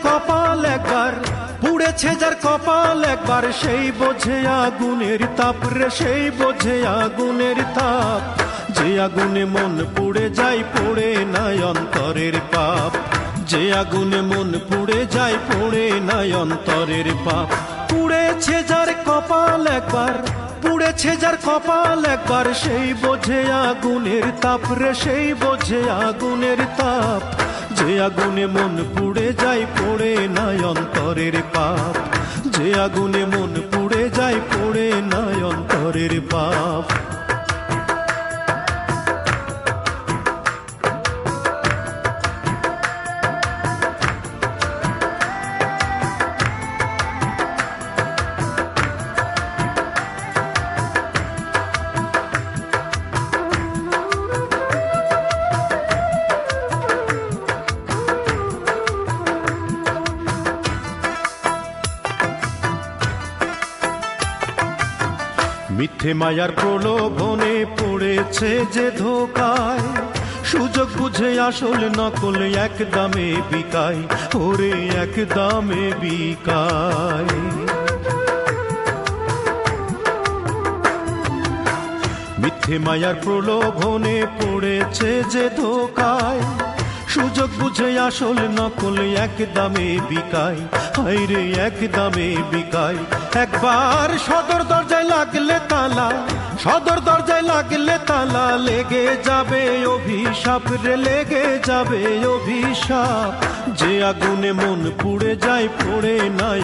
কপাল একবার, পুড়েছে যার কপাল একবার, সেই বোঝে আগুনের তাপ রে, সেই বোঝে আগুনের তাপ। যে আগুনে মন পুড়ে যায়, পড়ে নাই অন্তরের পাপ। যে আগুনে মন পুড়ে যায়, পড়ে নাই অন্তরের পাপ। পুড়েছে যার কপাল একবার, পুড়েছে যার কপাল একবার, সেই বোঝে আগুনের তাপ রে, সেই বোঝে আগুনের তাপ। যে আগুনে মন পুড়ে যায়, পড়ে নাই অন্তরের পাপ। যে আগুনে মন পুড়ে যায়, পড়ে নাই অন্তরের পাপ। মিথ্যে মায়ার প্রলোভনে পড়েছে যে ধোকায়, সুযোগ বুঝে আসল নকল এক দামে বিকায়, ওরে এক দামে বিকায়। মিথ্যে মায়ার প্রলোভনে পড়েছে যে ধোকায়, সুযোগ বুঝে আসল নকল এক দামে বিকায়, হায়রে এক দামে বিকায়। একবার সদর দরজায় লাগলে তালা, সদর দরজায় লাগলে তালা, লেগে যাবে অভিশাপ রে, লেগে যাবে অভিশাপ। যে আগুনে মন পুড়ে যায়, পড়ে নাই